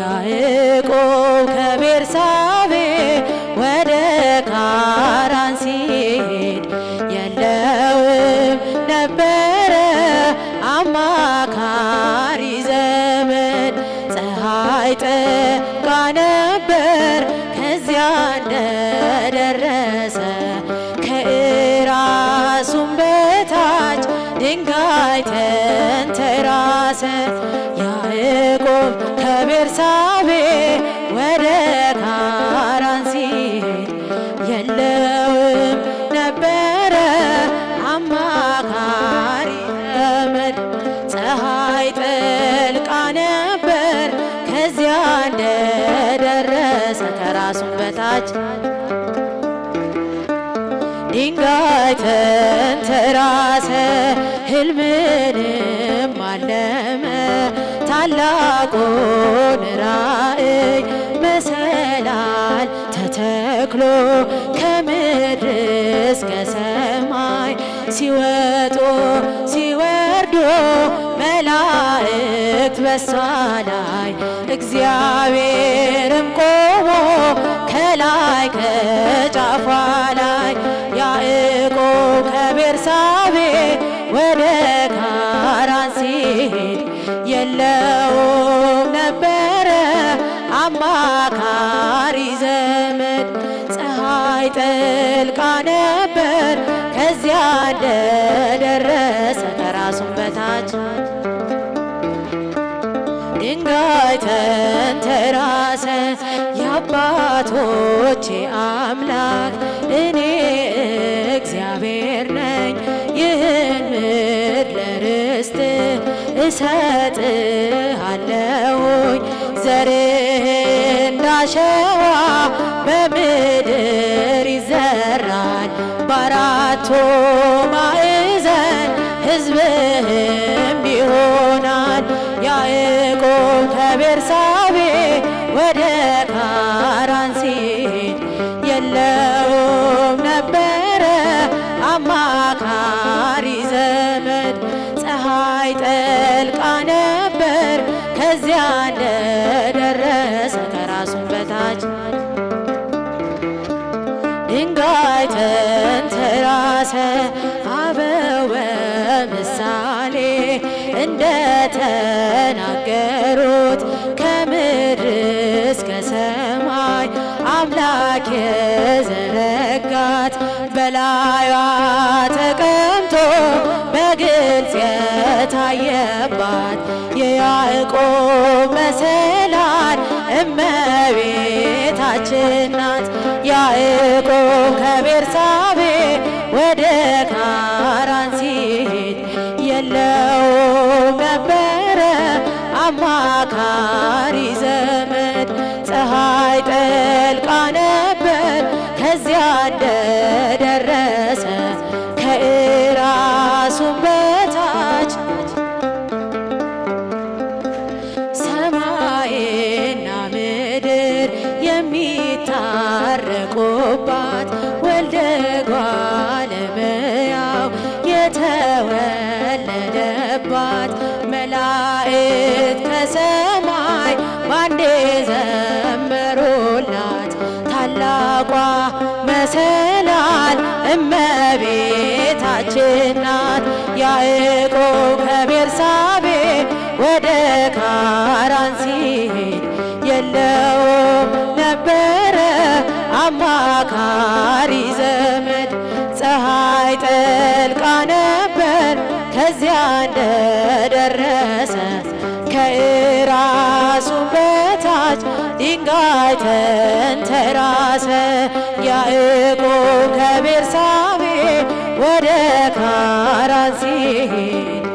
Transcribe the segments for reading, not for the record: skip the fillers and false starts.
ያዕቆብ ከቤርሳቤ ወደ ካራን ሲሄድ የለውም ነበረ አማካሪ ዘመድ። ፀሐይ ጠልቃ ነበር ከዚያ እንደደረሰ ከእራሱም በታች ድንጋይ ተንተራሰ። ያዕቆብ ከቤርሳቤ ወደ ካራን ሲሄድ የለውም ነበረ አማካሪ ዘመድ። ፀሐይ ጠልቃ ነበር ከዚያ እንደደረሰ ከራሱም በታች ድንጋይ ተንተራሰ። ሕልምንም አለመ ታላቁን ራእይ መሰላል ተተክሎ ከምድር እስከ ሰማይ ሲወጡ ሲወርዱ መላእክት በሷ ላይ እግዚአብሔርም ቆሞ ከላይ ከጫፏ ላይ። ያዕቆብ ከቤርሳቤ ወደ ካራን ሲሄድ የለውም ነበረ አማካሪ ዘመድ። ፀሐይ ጠልቃ ነበር ከዚያ እንደደረሰ ከራሱም በታች ድንጋይ ተንተራሰ። የአባቶቼ አምላክ እኔ እግዚአብሔር ነኝ፣ ይህን ምድር ለርስት እሰጥሃለሁኝ። ዘርህ እንዳሸዋ በምድር ይዘራል፣ በአራቱ ማዕዘን ሕዝብህም ይሆናል። ያዕቆብ ከቤርሳቤ ወደ ካራን ሲሄድ የለውም ነበረ አማካሪ ዘመድ። ፀሐይ ጠልቃ ነበር ከዚያ እንደደረሰ ከራሱም በታች ድንጋይ ተንተራሰ። አበው በምሳሌ እንደተናገሩት ከምድር እስከ ሰማይ አምላክ የዘረጋት በላዩዋ ተቀምጦ በግልጽ የታየባት የያዕቆብ መሰላል እመቤታችን ናት። ያዕቆብ ከቤርሳቤ ወደ ካራን ሲሄድ የለውም ነበረ አማካሪ ዘመድ። ፀሐይ ጠልቃ ነበር ከዚያ እንደደረሰ ከእራሱም በታች ሰማይና ምድር የሚታረቁባት ወልደ እጓለ እመሕያው የተወለደባት መላእክት ከሰማይ ባንዴ ዘመሩላት። ታላቋ መሰላል እመቤታችን ናት። ያዕቆብ ከቤርሳቤ ወደ ካራን ሲሄድ የለውም ነበረ አማካሪ ዘመድ። ፀሐይ ጠልቃ ነበር ከዚያ እንደደረሰ ከእራሱም በታች ድንጋይ ተንተራሰ። ያዕቆብ ከቤርሳቤ ወደ ካራን ሲሄድ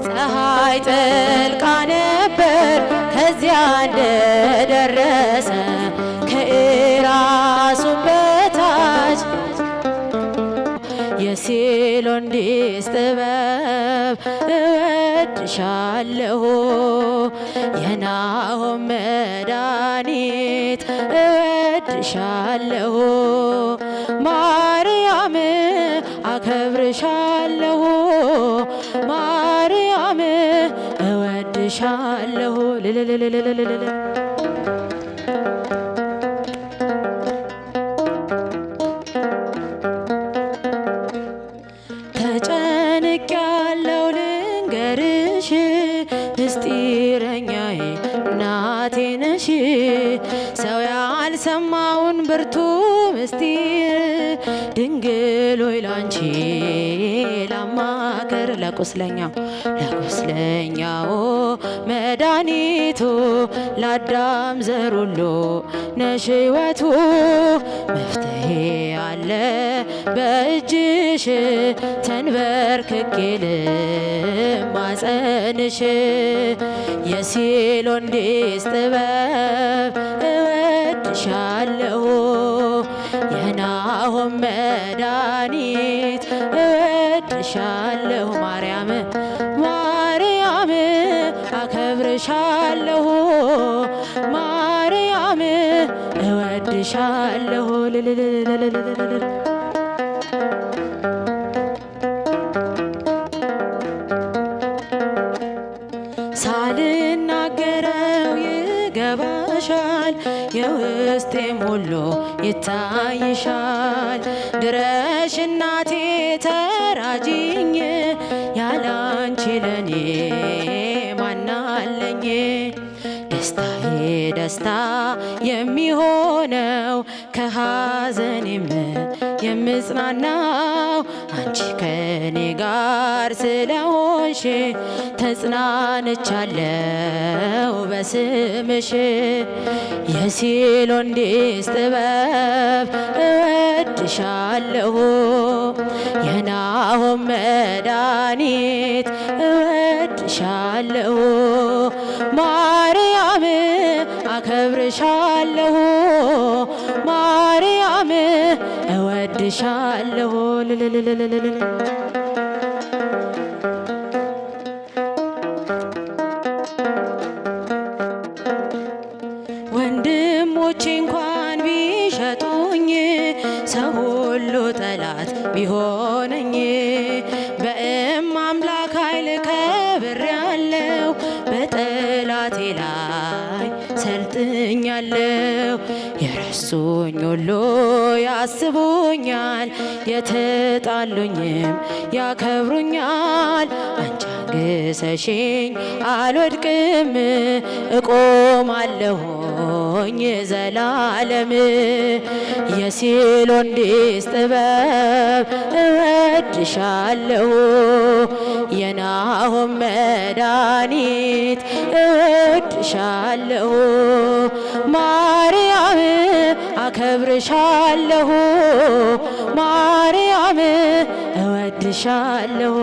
ፀሐይ ጠልቃ ነበር ከዚያ እንደደረሰ ከእራሱም በታች የሴሎንዲስ ጥበብ እወድሻለሁ፣ የናሆም መድኃኒት እወድሻለሁ፣ ማርያም አከብርሻለሁ፣ እወድሻለሁ ተጨንቅ ያለው ልንገርሽ ምስጢረኛዬ እናቴ ነሽ ሰው ያልሰማውን ብርቱ ምስጢር ድንግል ሆይ ላንቺ ላማክር ለቁስለኛው መድኃኒቱ ለአዳም ዘር ሁሉ ነሽ ሕይወቱ መፍትሄ አለ በእጅሽ ተንበርክኬ ልማጸንሽ የሲሎንዲስ ጥበብ እወድሻለሁ የናሆም መድኃኒት እወድሻለሁ ማርያም ማርያም አከብርሻለሁ ማርያም እወድሻለሁ ሳልናገረው ይገባሻል የውስጤም ሁሉ ይታይሻል ድረሽ እናቴ ተራጂኝ ያላንቺ ለኔ ማናለኝ ደስታዬ ደስታ የሚሆነው ከሐዘኔም የምጽናናው አንቺ ከኔ ጋር ስለሆንሽ ተጽናንቻለሁ በስምሽ የሲሎንዲስ ጥበብ እወድሻለሁ የናሆም መድኃኒት እወድሻለሁ ማርያም አከብርሻለሁ ማርያም እወድሻለሁ ወንድሞቼ እንኳን ቢሸጡኝ ሰው ሁሉ ጠላት ቢሆነኝ በአምላክ ኃይል ከብሬያለሁ በጠላቴ ላይ ሰልጥኛለሁ የረሱኝ ሁሉ ያስቡኛል የተጣሉኝም ያከብሩኛል አንቺ አግሰሽኝ አልወድቅም እቆማለሁኝ ዘላለም የሲሎንዲስ ጥበብ እወድሻለሁ የናሆም መድኃኒት እወድሻለሁ ማርያም አከብርሻለሁ ማርያም እወድሻለሁ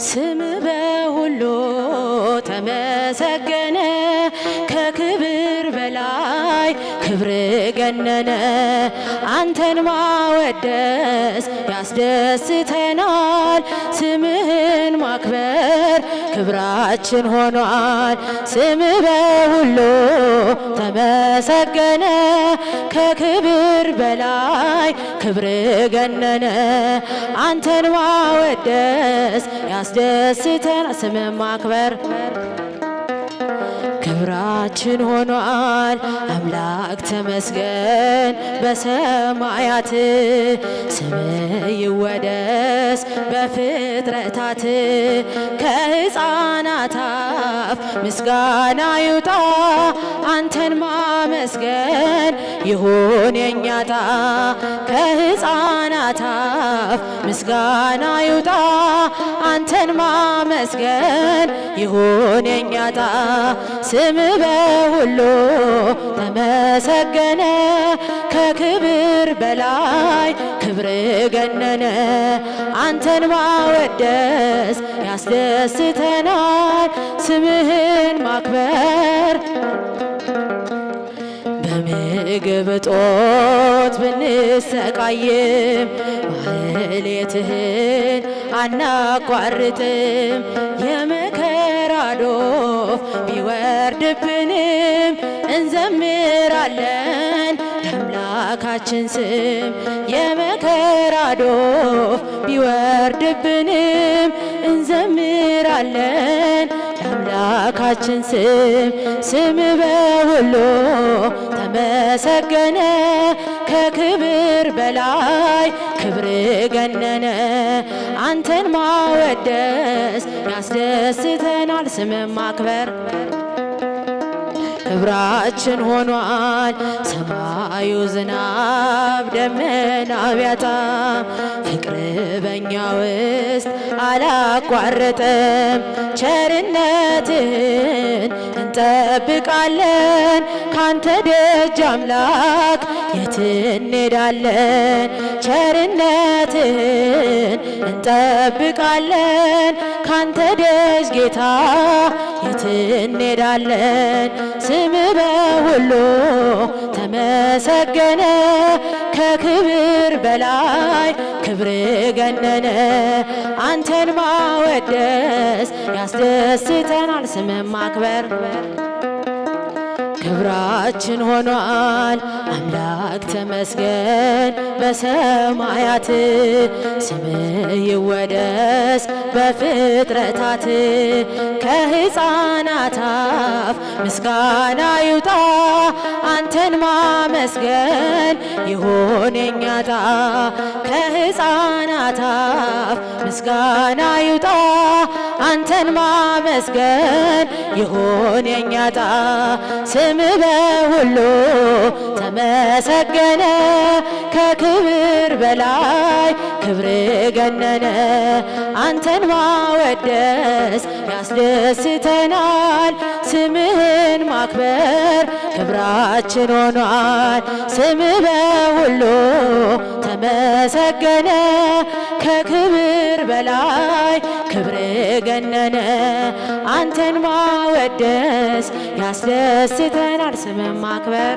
ስም በሁሉ ተመሰገነ ከክብር በላይ ክብር ገነነ አንተን ማወደስ ያስደስተናል ስምህን ማክበር ክብራችን ሆኗል ስምህ በሁሉ ተመሰገነ ከክብር በላይ ክብር ገነነ አንተን ማወደስ ያስደስተናል ስምህን ማክበር ክብራችን ሆኗል አምላክ ተመስገን በሰማያት ስምህ ይወደስ በፍጥረታት ከሕፃናት አፍ ምስጋና ይውጣ አንተን ማመስገን ይሁን የኛ ዕጣ ከሕፃናት አፍ ምስጋና ይውጣ አንተን ማመስገን ይሁን የኛ ዕጣ ስምህ በሁሉ ተመሰገነ ከክብር በላይ ክብር ገነነ አንተን ማወደስ ያስደስተናል ስምህን ማክበር በምግብ እጦት ብንሰቃይም ማህሌትህን አናቋርጥም የመከራ ዶፍ ቢወርድብንም እንዘምራለን የአምላካችን ስም የመከራ ዶፍ ቢወርድብንም እንዘምራለን የአምላካችን ስም በሁሉ ተመሰገነ ከክብር በላይ ክብር ገነነ አንተን ማወደስ ያስደስተናል ስምን ማክበር ክብራችን ሆኗል ሰማዩ ዝናብ ደመናው ቢያጣም ፍቅር በኛ ውስጥ አላቋረጠም ቸርነትህን እንጠብቃለን ካንተ ደጅ አምላክ የት እንሄዳለን ቸርነትህን እንጠብቃለን ካንተ ደጅ ጌታ የት እንሄዳለን ስም በሁሉ ተመሰገነ ከክብር በላይ ክብር ገነነ አንተን ማወደስ ያስደስተናል ስምን ማክበር ክብራችን ሆኗል አምላክ ተመስገን በሰማያት ስምህ ይወደስ በፍጥረታት ከሕፃናት አፍ ምስጋና ይውጣ አንተን ማመስገን ይሁን የኛ ዕጣ ከሕፃናት አፍ ምስጋና ይውጣ አንተን ማመስገን ይሁን የኛ ዕጣ ስምህ በሁሉ ተመሰገነ ከክብር በላይ ክብር ገነነ አንተን ማወደስ ያስደስተናል ስምህን ማክበር ክብራችን ሆኗል ስምህ በሁሉ ተመሰገነ ከክብር በላይ ክብር ገነነ አንተን ማወደስ ያስደስተናል ስምን ማክበር